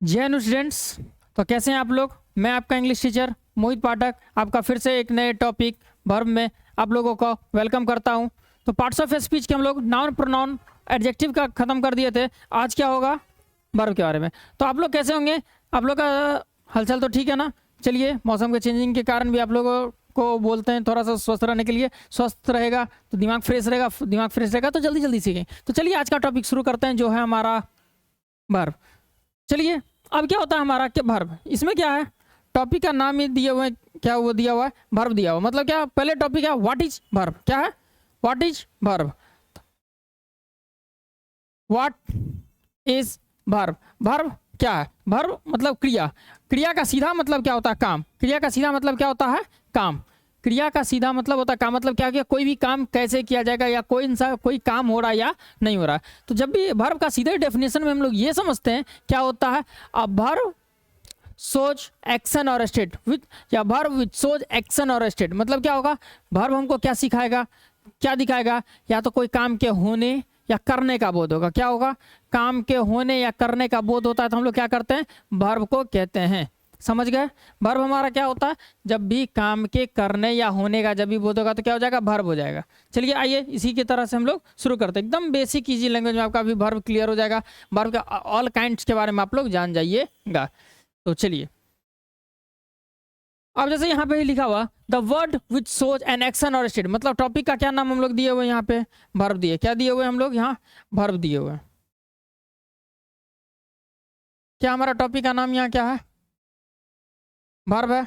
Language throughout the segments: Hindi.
जय हिंद स्टूडेंट्स। तो कैसे हैं आप लोग। मैं आपका इंग्लिश टीचर मोहित पाठक आपका फिर से एक नए टॉपिक वर्ब में आप लोगों को वेलकम करता हूं। तो पार्ट्स ऑफ स्पीच के हम लोग नाउन प्रोनाउन एडजेक्टिव का ख़त्म कर दिए थे। आज क्या होगा, वर्ब के बारे में। तो आप लोग कैसे होंगे, आप लोग का हलचल तो ठीक है ना। चलिए, मौसम के चेंजिंग के कारण भी आप लोगों को बोलते हैं थोड़ा सा स्वस्थ रहने के लिए। स्वस्थ रहेगा तो दिमाग फ्रेश रहेगा, दिमाग फ्रेश रहेगा तो जल्दी जल्दी सीखें। तो चलिए आज का टॉपिक शुरू करते हैं जो है हमारा वर्ब। चलिए, अब क्या होता है हमारा क्या वर्ब। इसमें क्या है, टॉपिक का नाम ही दिए हुए हैं, क्या वो दिया हुआ है वर्ब दिया हुआ। मतलब क्या, पहले टॉपिक है व्हाट इज वर्ब। क्या है, what is verb. What is verb. Verb क्या है, वर्ब मतलब क्रिया। क्रिया का सीधा मतलब क्या होता है, काम। क्रिया का सीधा मतलब क्या होता है, काम। क्रिया का सीधा मतलब होता है काम। मतलब क्या किया, कोई भी काम कैसे किया जाएगा, या कोई इंसान कोई काम हो रहा है या नहीं हो रहा है। तो जब भी वर्ब का सीधे डेफिनेशन में हम लोग ये समझते हैं क्या होता है, अब वर्ब सोच एक्शन और स्टेट विथ, या वर्ब विथ सोच एक्शन और स्टेट। मतलब क्या होगा, वर्ब हमको क्या सिखाएगा, क्या दिखाएगा, या तो कोई काम के होने या करने का बोध होगा। क्या होगा, काम के होने या करने का बोध होता है तो हम लोग क्या करते हैं, वर्ब को कहते हैं। समझ गए। वर्ब हमारा क्या होता है, जब भी काम के करने या होने का जब भी बोध होगा तो क्या हो जाएगा, वर्ब हो जाएगा। चलिए आइए इसी की तरह से हम लोग शुरू करते हैं। एकदम बेसिक इजी लैंग्वेज में आपका भी वर्ब क्लियर हो जाएगा। वर्ब का ऑल काइंड्स के बारे में आप लोग जान जाइएगा। तो चलिए, अब जैसे यहाँ पे लिखा हुआ द वर्ड विच सोच एन एक्शन और स्टेट। मतलब टॉपिक का क्या नाम हम लोग दिए हुए यहाँ पे, वर्ब दिए। क्या दिए हुए हम लोग यहाँ, वर्ब दिए हुए। क्या हमारा टॉपिक का नाम यहाँ क्या है, वर्ब है।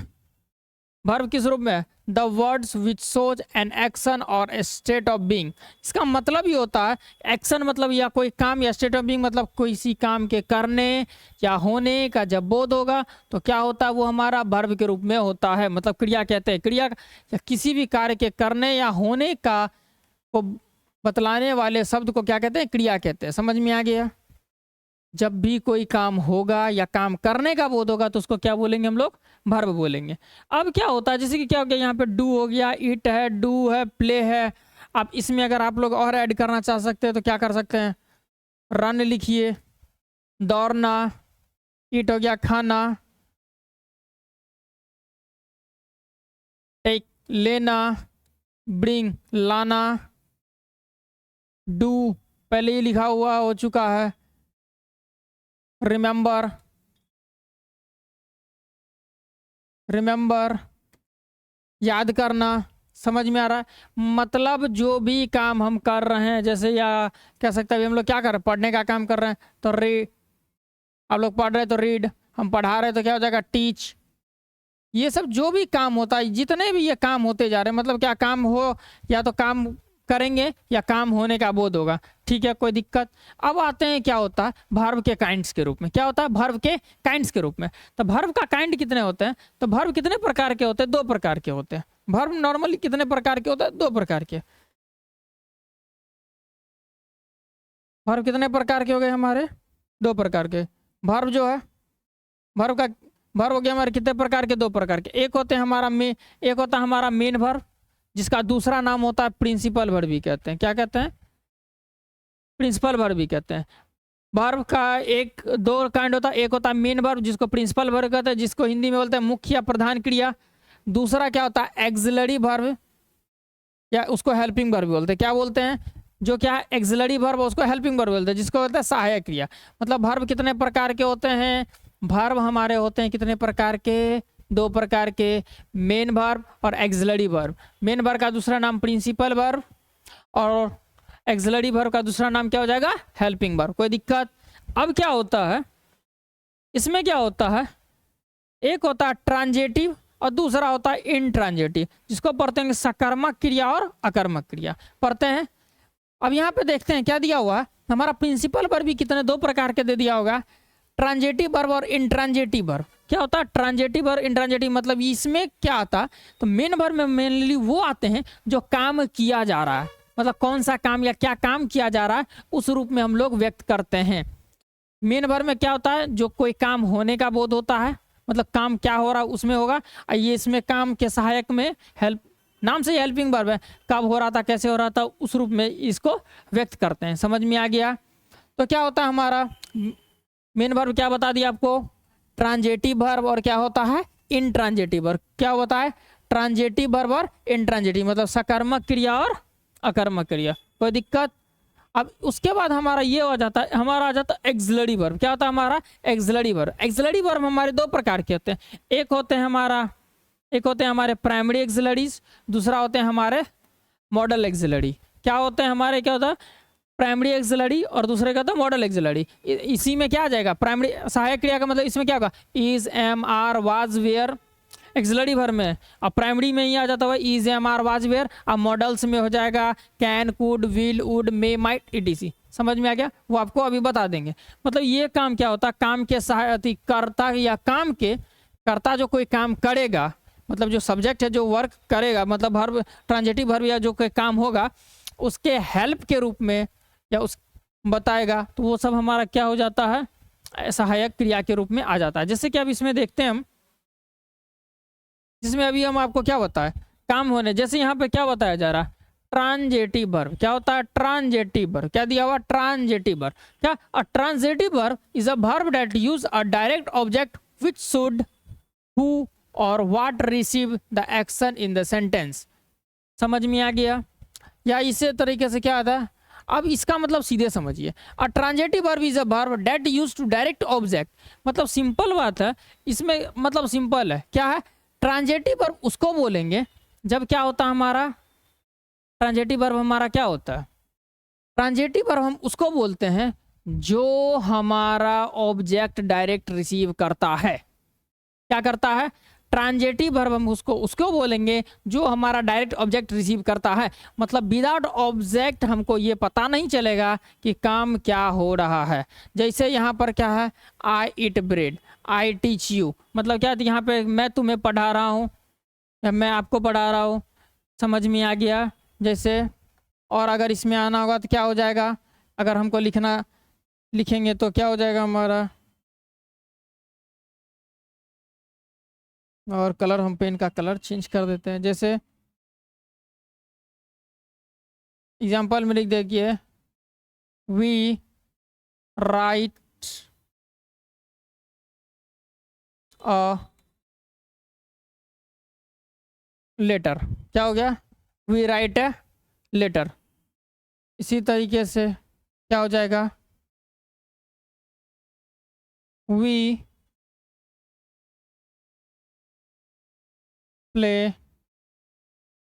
वर्ब किस रूप में है, द वर्ड्स विच सोच एन एक्शन और स्टेट ऑफ बीइंग। इसका मतलब ये होता है, एक्शन मतलब या कोई काम, या स्टेट ऑफ बीइंग मतलब किसी काम के करने या होने का जब बोध होगा तो क्या होता है, वो हमारा वर्ब के रूप में होता है। मतलब क्रिया कहते हैं, क्रिया या किसी भी कार्य के करने या होने का को बतलाने वाले शब्द को क्या कहते हैं, क्रिया कहते हैं। समझ में आ गया। जब भी कोई काम होगा या काम करने का बोध होगा तो उसको क्या बोलेंगे हम लोग, वर्ब बोलेंगे। अब क्या होता है, जैसे कि क्या हो गया यहाँ पे डू हो गया, ईट है, डू है, प्ले है। अब इसमें अगर आप लोग और ऐड करना चाह सकते हैं तो क्या कर सकते हैं, रन लिखिए, दौड़ना, ईट हो गया खाना, टेक लेना, ब्रिंग लाना, डू पहले ही लिखा हुआ हो चुका है, रिमेंबर, रिमेंबर याद करना। समझ में आ रहा है। मतलब जो भी काम हम कर रहे हैं, जैसे या कह सकते हैं अभी हम लोग क्या कर रहे हैं, पढ़ने का काम कर रहे हैं तो रीड, आप लोग पढ़ रहे हैं तो रीड, हम पढ़ा रहे हैं तो क्या हो जाएगा, टीच। ये सब जो भी काम होता है, जितने भी ये काम होते जा रहे हैं, मतलब क्या काम हो, या तो काम करेंगे या काम होने का बोध होगा। ठीक है, कोई दिक्कत। अब आते हैं क्या होता है वर्ब के काइंड्स के रूप में। क्या होता है, वर्ब के काइंड्स के रूप में। तो वर्ब का काइंड कितने होते हैं, तो वर्ब कितने प्रकार के होते हैं, दो प्रकार के होते हैं। वर्ब नॉर्मली कितने प्रकार के होते हैं, दो प्रकार के। वर्ब कितने प्रकार के हो गए हमारे, दो प्रकार के। वर्ब जो है, वर्ब का वर्ब हो गया हमारे कितने प्रकार के, दो प्रकार के। एक होते हैं हमारा एक होता है हमारा मेन वर्ब, जिसका दूसरा नाम होता है प्रिंसिपल वर्ब भी कहते हैं। क्या कहते हैं, प्रिंसिपल वर्ब भी कहते हैं। वर्ब का एक दो काइंड होता है, एक होता है मेन वर्ब जिसको प्रिंसिपल वर्ब कहते हैं, जिसको हिंदी में बोलते हैं मुख्य या प्रधान क्रिया। दूसरा क्या होता है, एक्सिलरी वर्ब, या उसको हेल्पिंग वर्ब बोलते हैं। क्या बोलते हैं, जो क्या है एक्सिलरी वर्ब, उसको हेल्पिंग वर्ब बोलते हैं, जिसको बोलते हैं सहायक क्रिया। मतलब वर्ब कितने प्रकार के होते हैं, वर्ब हमारे होते हैं कितने प्रकार के, दो प्रकार के, मेन वर्ब और एक्सिलरी वर्ब। मेन वर्ब का दूसरा नाम प्रिंसिपल वर्ब, और एक्सिलरी वर्ब का दूसरा नाम क्या हो जाएगा, हेल्पिंग वर्ब। कोई दिक्कत। अब क्या होता है, इसमें क्या होता है, एक होता है ट्रांजेटिव और दूसरा होता है इनट्रांजेटिव, जिसको पढ़ते हैं सकर्मक क्रिया और अकर्मक क्रिया पढ़ते हैं। अब यहाँ पे देखते हैं क्या दिया हुआ है, हमारा प्रिंसिपल वर्ब भी कितने दो प्रकार के दे दिया होगा, ट्रांजेटिव वर्ब और इंट्रांजेटिव वर्ब। क्या होता है ट्रांजेटिव और इंट्रांजेटिव, मतलब इसमें क्या आता है, तो मेन वर्ब में मेनली वो आते हैं जो काम किया जा रहा है, मतलब कौन सा काम या क्या काम किया जा रहा है उस रूप में हम लोग व्यक्त करते हैं। मेन वर्ब में क्या होता है, जो कोई काम होने का बोध होता है, मतलब काम क्या हो रहा है उसमें होगा। ये इसमें काम के सहायक में हेल्प, नाम से हेल्पिंग वर्ब है, कब हो रहा था, कैसे हो रहा था, उस रूप में इसको व्यक्त करते हैं। समझ में आ गया। तो क्या होता है हमारा मेन वर्ब क्या बता दिया आपको, ट्रांजेटिव वर्ब और क्या होता है इंट्रांजेटिव वर्ब। क्या होता है ट्रांजेटिव वर्ब और इंट्रांजेटिव, मतलब सकर्मक क्रिया और अकर्मक क्रिया। कोई दिक्कत। अब उसके बाद हमारा ये हो जाता है, हमारा आ जाता है एक्सिलरी वर्ब। क्या होता है हमारा एक्सिलरी वर्ब। एक्सिलरी वर्ब हमारे दो प्रकार के होते हैं, एक होते हैं हमारे प्राइमरी एक्सिलरीज, दूसरा होते हैं हमारे मॉडल एक्सिलरी। क्या होते हैं हमारे, क्या होता है प्राइमरी एक्सिलरी और दूसरे का था मॉडल एक्सिलरी। इसी में क्या आ जाएगा प्राइमरी सहायक क्रिया का मतलब इसमें क्या होगा is am are was were auxiliary verb में। अब प्राइमरी में ही आ जाता हुआ is am are was were. अब मॉडल्स में हो जाएगा can could will would may might ETC. समझ में आ गया, वो आपको अभी बता देंगे। मतलब ये काम क्या होता है, काम के सहायक कर्ता या काम के कर्ता जो कोई काम करेगा, मतलब जो सब्जेक्ट है जो वर्क करेगा, मतलब वर्ब ट्रांजिटिव वर्ब या जो कोई काम होगा उसके हेल्प के रूप में या उस बताएगा, तो वो सब हमारा क्या हो जाता है सहायक क्रिया के रूप में आ जाता है। जैसे कि अब इसमें देखते हैं हम, जिसमें अभी हम आपको क्या बताए काम होने, जैसे यहाँ पे क्या बताया जा रहा है ट्रांजिटिव वर्ब। क्या होता है ट्रांजिटिव वर्ब, क्या दिया हुआ ट्रांजिटिव वर्ब। क्या a transitive verb is a verb that use a direct object which should who और what receive the action in the sentence. समझ में आ गया। या इसी तरीके से क्या आता है, अब इसका मतलब सीधे समझिए, a transitive verb is a verb that use to direct object. मतलब सिंपल बात है इसमें, मतलब सिंपल है क्या है ट्रांजिटिव वर्ब उसको बोलेंगे जब क्या होता है हमारा ट्रांजिटिव वर्ब हमारा क्या होता है, ट्रांजिटिव वर्ब हम उसको बोलते हैं जो हमारा ऑब्जेक्ट डायरेक्ट रिसीव करता है। क्या करता है ट्रांजिटिव वर्ब हम उसको बोलेंगे जो हमारा डायरेक्ट ऑब्जेक्ट रिसीव करता है। मतलब विदाउट ऑब्जेक्ट हमको ये पता नहीं चलेगा कि काम क्या हो रहा है। जैसे यहाँ पर क्या है I eat bread, I teach you, मतलब क्या यहाँ पे मैं तुम्हें पढ़ा रहा हूँ या मैं आपको पढ़ा रहा हूँ। समझ में आ गया जैसे। और अगर इसमें आना होगा तो क्या हो जाएगा, अगर हमको लिखेंगे तो क्या हो जाएगा हमारा, और कलर हम पेन का कलर चेंज कर देते हैं। जैसे एग्जाम्पल में लिख देखिए वी राइट अ लेटर। क्या हो गया वी राइट ए लेटर। इसी तरीके से क्या हो जाएगा वी प्ले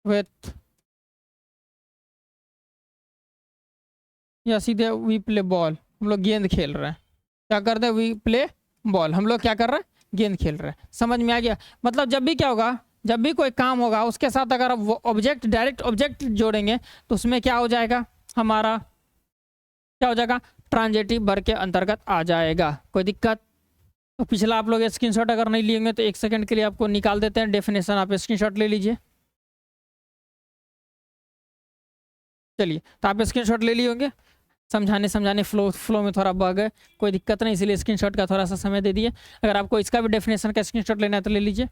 विथ, या सीधे वी प्ले बॉल, हम लोग गेंद खेल रहे हैं। क्या करते हैं वी प्ले बॉल, हम लोग क्या कर रहे हैं गेंद खेल रहे हैं। समझ में आ गया। मतलब जब भी क्या होगा, जब भी कोई काम होगा उसके साथ अगर वो ऑब्जेक्ट डायरेक्ट ऑब्जेक्ट जोड़ेंगे तो उसमें क्या हो जाएगा हमारा, क्या हो जाएगा ट्रांजिटिव वर्ब के अंतर्गत आ जाएगा। कोई दिक्कत। तो पिछला आप लोग स्क्रीनशॉट अगर नहीं लेंगे तो 1 सेकंड के लिए आपको निकाल देते हैं डेफिनेशन, आप स्क्रीनशॉट ले लीजिए। चलिए तो आप स्क्रीनशॉट ले लिए होंगे। समझाने फ्लो में थोड़ा बग है, कोई दिक्कत नहीं, इसलिए स्क्रीनशॉट का थोड़ा सा समय दे दिए। अगर आपको इसका भी डेफिनेशन का स्क्रीनशॉट लेना है तो ले लीजिए।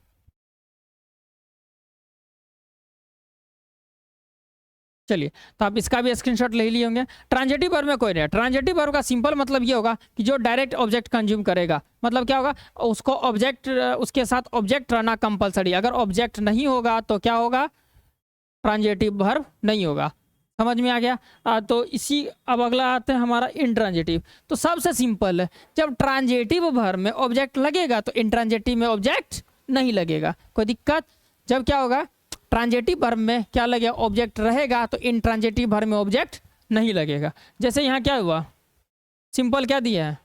चलिए तो आप इसका भी स्क्रीनशॉट ले लिए होंगे। ट्रांजिटिव वर्ब में कोई नहीं है। ट्रांजिटिव वर्ब का सिंपल मतलब ये होगा कि जो डायरेक्ट ऑब्जेक्ट कंज्यूम करेगा। मतलब क्या होगा उसको ऑब्जेक्ट, उसके साथ ऑब्जेक्ट रहना कंपलसरी। अगर ऑब्जेक्ट नहीं होगा तो क्या होगा ट्रांजिटिव वर्ब नहीं होगा। समझ में आ गया। तो इसी अब अगला आते हैं हमारा इंट्रांजिटिव। तो सबसे सिंपल है, जब ट्रांजिटिव वर्ब में ऑब्जेक्ट लगेगा तो इंट्रांजिटिव में ऑब्जेक्ट नहीं लगेगा। कोई दिक्कत। जब क्या होगा ट्रांजिटिव वर्ब में क्या लगेगा ऑब्जेक्ट रहेगा तो इंट्रांजिटिव वर्ब में ऑब्जेक्ट नहीं लगेगा। जैसे यहाँ क्या हुआ सिंपल क्या दिया है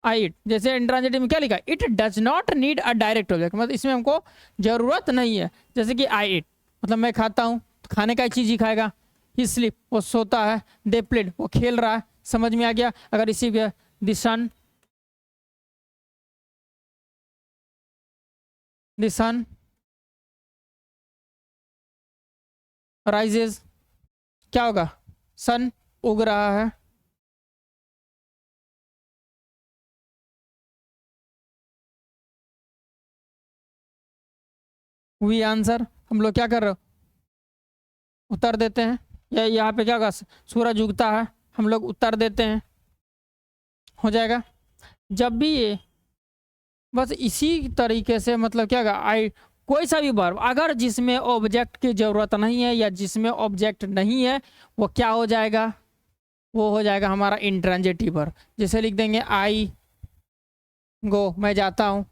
आई इट, जैसे इंट्रांजिटिव में क्या लिखा it does not need a direct object, मतलब इसमें हमको जरूरत नहीं है। जैसे कि आई इट मतलब मैं खाता हूँ, तो खाने का चीज़ ही खाएगा। ही स्लीप वो सोता है, दे प्लेड वो खेल रहा है। समझ में आ गया। अगर इसी के द सन राइजेज, क्या होगा सन उग रहा है। वी आंसर हम लोग क्या कर रहे हो उत्तर देते हैं। या यहाँ पे क्या होगा सूरज उगता है हम लोग उत्तर देते हैं। हो जाएगा। जब भी ये बस इसी तरीके से मतलब क्या होगा, आई कोई सा भी वर्ब अगर जिसमें ऑब्जेक्ट की ज़रूरत नहीं है या जिसमें ऑब्जेक्ट नहीं है वो क्या हो जाएगा, वो हो जाएगा हमारा इंट्रांजिटिव वर्ब। जैसे लिख देंगे आई गो, मैं जाता हूँ,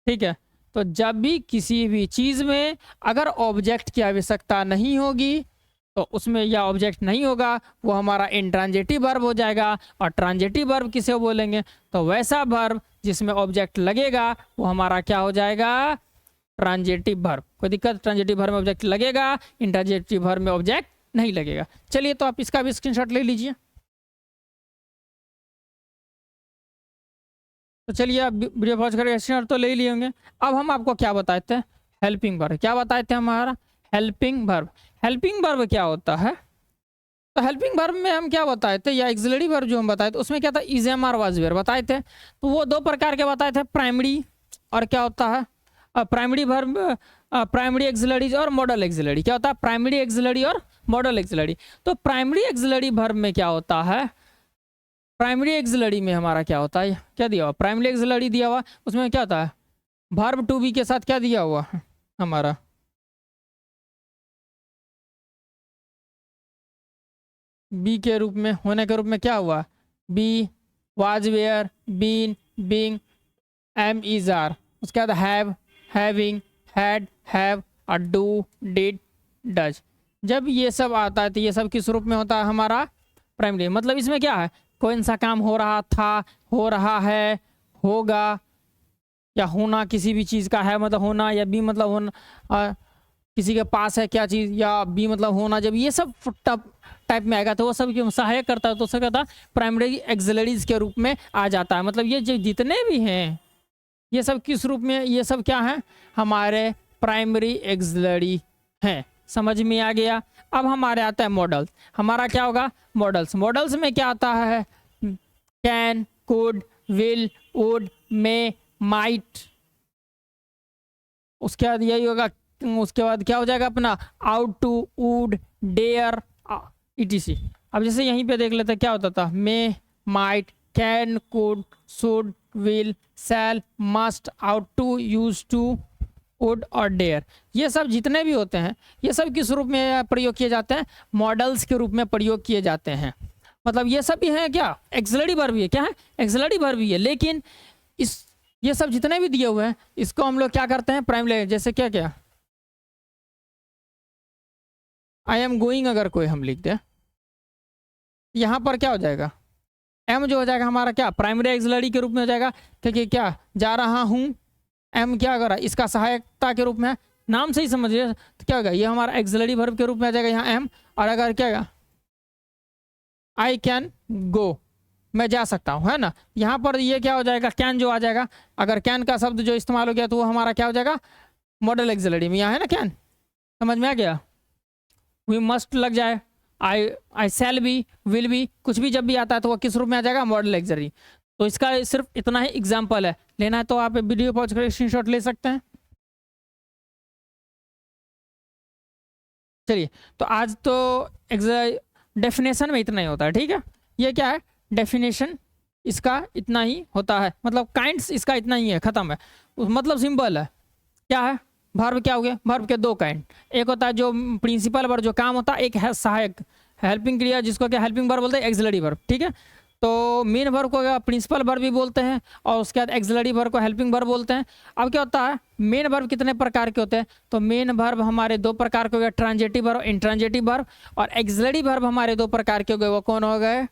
ठीक है। तो जब भी किसी भी चीज़ में अगर ऑब्जेक्ट की आवश्यकता नहीं होगी तो उसमें या ऑब्जेक्ट नहीं होगा वो हमारा इंट्रांजिटिव वर्ब हो जाएगा। और ट्रांजिटिव वर्ब किसे बोलेंगे, तो वैसा वर्ब जिसमें ऑब्जेक्ट लगेगा वो हमारा क्या हो जाएगा, ट्रांजिटिव वर्ब। कोई दिक्कत, ट्रांजिटिव वर्ब में ऑब्जेक्ट लगेगा, इंट्रांजिटिव वर्ब में ऑब्जेक्ट नहीं लगेगा। चलिए तो आप इसका भी स्क्रीनशॉट ले लीजिए। तो चलिए आप वीडियो पॉज करके स्क्रीनशॉट तो ले ही लिए होंगे। अब हम आपको क्या बताए थे, हेल्पिंग वर्ब। क्या बताए थे हमारा, हेल्पिंग वर्ब। हेल्पिंग वर्ब क्या होता है, तो हेल्पिंग वर्ब में हम क्या बताए थे, या एक्सिलरी वर्ब जो हम बताए थे उसमें क्या था, is am are was were बताए थे। तो वो दो प्रकार के बताए थे, प्राइमरी और क्या होता है प्राइमरी वर्ब, प्राइमरी एक्सिलरीज और मॉडल एक्सिलरी। क्या होता है, प्राइमरी एक्सिलरी और मॉडल एक्सिलरी। तो प्राइमरी एक्सिलरी वर्ब में क्या होता है, प्राइमरी एक्सिलरी में हमारा क्या होता है, क्या दिया हुआ, प्राइमरी एक्सिलरी दिया हुआ, उसमें क्या होता है, वर्ब टू बी के साथ क्या दिया हुआ हमारा, बी के रूप में, होने के रूप में क्या हुआ, be, was were, been, being, am is are, उसके बाद हैव, हैविंग, हैड, हैव और डू, डिड, डज। जब ये सब आता है तो ये सब किस रूप में होता है हमारा, प्राइमरी। मतलब इसमें क्या है, कोई सा काम हो रहा था, हो रहा है, होगा, या होना किसी भी चीज़ का, है मतलब होना, या बी मतलब होना किसी के पास है क्या चीज़, या बी मतलब होना। जब ये सब टाइप में आएगा तो वो सब क्यों सहायक करता है, तो उसका कहता है प्राइमरी एक्सिलरीज के रूप में आ जाता है। मतलब ये जो जितने भी हैं ये सब किस रूप में, ये सब क्या है, हमारे प्राइमरी एक्सिलरी हैं। समझ में आ गया। अब हमारे आता है मॉडल्स। हमारा क्या होगा, मॉडल्स। मॉडल्स में क्या आता है, can, could, will, would, may, might, उसके बाद यही होगा। उसके बाद क्या हो जाएगा अपना, ought to, would, dare, etc। अब जैसे यहीं पे देख लेते हैं क्या होता था, may, might, can, could, should, will, shall, must, ought to, use to, would और डेयर। ये सब जितने भी होते हैं ये सब किस रूप में प्रयोग किए जाते हैं, मॉडल्स के रूप में प्रयोग किए जाते हैं। मतलब ये सब भी हैं क्या, एक्सिलरी वर्ब भी है, क्या है, एक्सिलरी वर्ब भी है। लेकिन इस ये सब जितने भी दिए हुए हैं इसको हम लोग क्या करते हैं, प्राइमरी। जैसे क्या क्या, आई एम गोइंग अगर कोई हम लिख दे, यहाँ पर क्या हो जाएगा, एम जो हो जाएगा हमारा क्या, प्राइमरी एक्सिलरी के रूप में हो जाएगा, क्योंकि क्या, जा रहा हूँ, एम क्या कर रहा है, इसका सहायकता के रूप में, नाम से ही समझिए। तो क्या होगा, ये हमारा एक्सिलरी वर्ब के रूप में आ जाएगा यहाँ एम। और अगर क्या होगा, आई कैन गो, मैं जा सकता हूँ, है ना, यहाँ पर ये क्या हो जाएगा, कैन जो आ जाएगा। अगर कैन का शब्द जो इस्तेमाल हो गया तो वो हमारा क्या हो जाएगा, मॉडल एक्सिलरी में। यहाँ है ना कैन, समझ में आ गया। वी मस्ट लग जाए, आई शैल बी, विल बी, कुछ भी जब भी आता है तो वो किस रूप में आ जाएगा, मॉडल एक्सिलरी। तो इसका सिर्फ इतना ही एग्जाम्पल है। लेना है तो आप वीडियो पॉज कर स्क्रीनशॉट ले सकते हैं। चलिए तो आज तो डेफिनेशन में इतना ही होता है, ठीक है। ये क्या है, डेफिनेशन इसका इतना ही होता है, मतलब काइंड्स इसका इतना ही है, खत्म है। मतलब सिंपल है। क्या है, वर्ब क्या हो गया, वर्ब के दो काइंड, एक होता है जो प्रिंसिपल वर्ब जो काम होता है, एक है सहायक हेल्पिंग क्रिया जिसको क्या हेल्पिंग वर्ब बोलते हैं, एक्सिलरी वर्ब, ठीक है। तो मेन वर्ब को क्या प्रिंसिपल वर्ब भी बोलते हैं और उसके बाद एक्सिलरी वर्ब को हेल्पिंग वर्ब बोलते हैं। अब क्या होता है, मेन वर्ब कितने प्रकार के होते हैं, तो मेन वर्ब हमारे दो प्रकार के हो गए, ट्रांजिटिव वर्ब, इंट्रांजिटिव वर्ब। और एक्सिलरी वर्ब हमारे दो प्रकार के हो गए, वो कौन हो गए,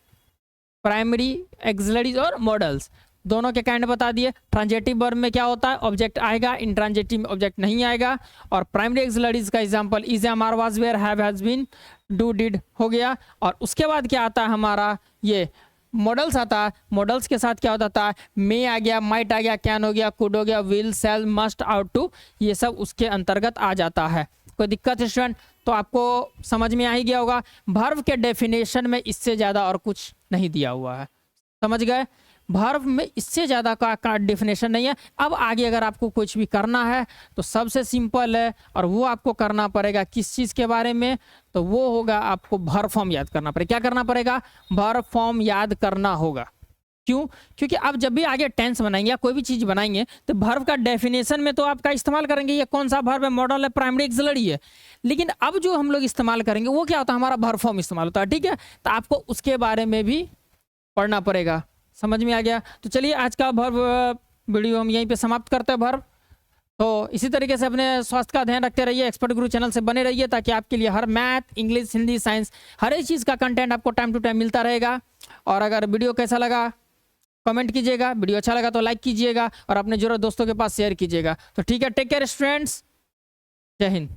प्राइमरी एक्सिलरीज और मॉडल्स। दोनों के काइंड बता दिए। ट्रांजिटिव वर्ब में क्या होता है, ऑब्जेक्ट आएगा, इंट्रांजिटिव में ऑब्जेक्ट नहीं आएगा। और प्राइमरी एक्सिलरीज का example is, am, are, was, were, have, has been, do, did हो गया। और उसके बाद क्या आता है हमारा, ये मॉडल्स आता है। मॉडल्स के साथ क्या होता है, मे आ गया, माइट आ गया, कैन हो गया, कुड हो गया, will, shall, must, ought to, ये सब उसके अंतर्गत आ जाता है। कोई दिक्कत है स्टूडेंट, तो आपको समझ में आ ही गया होगा। वर्ब के डेफिनेशन में इससे ज़्यादा और कुछ नहीं दिया हुआ है, समझ गए। वर्ब में इससे ज़्यादा का डेफिनेशन नहीं है। अब आगे अगर आपको कुछ भी करना है तो सबसे सिंपल है, और वो आपको करना पड़ेगा किस चीज़ के बारे में, तो वो होगा आपको वर्ब फॉर्म याद करना पड़ेगा। क्या करना पड़ेगा, वर्ब फॉर्म याद करना होगा। क्यों? क्योंकि आप जब भी आगे टेंस बनाएंगे या कोई भी चीज बनाएंगे तो वर्ब का डेफिनेशन में तो आपका इस्तेमाल करेंगे, ये कौन सा वर्ब है, मॉडल है, प्राइमरी एक्सिलरी है। लेकिन अब जो हम लोग इस्तेमाल करेंगे वो क्या होता है, हमारा वर्ब फॉर्म इस्तेमाल होता है। ठीक है, तो आपको उसके बारे में भी पढ़ना पड़ेगा। समझ में आ गया? तो चलिए आज का वर्ब वीडियो हम यहीं पे समाप्त करते हैं वर्ब। तो इसी तरीके से अपने स्वास्थ्य का ध्यान रखते रहिए, एक्सपर्ट गुरु चैनल से बने रहिए, ताकि आपके लिए हर मैथ, इंग्लिश, हिंदी, साइंस हर एक चीज़ का कंटेंट आपको टाइम टू टाइम मिलता रहेगा। और अगर वीडियो कैसा लगा कमेंट कीजिएगा, वीडियो अच्छा लगा तो लाइक कीजिएगा और अपने जरूरत दोस्तों के पास शेयर कीजिएगा। तो ठीक है, टेक केयर स्टूडेंट्स, जय हिंद।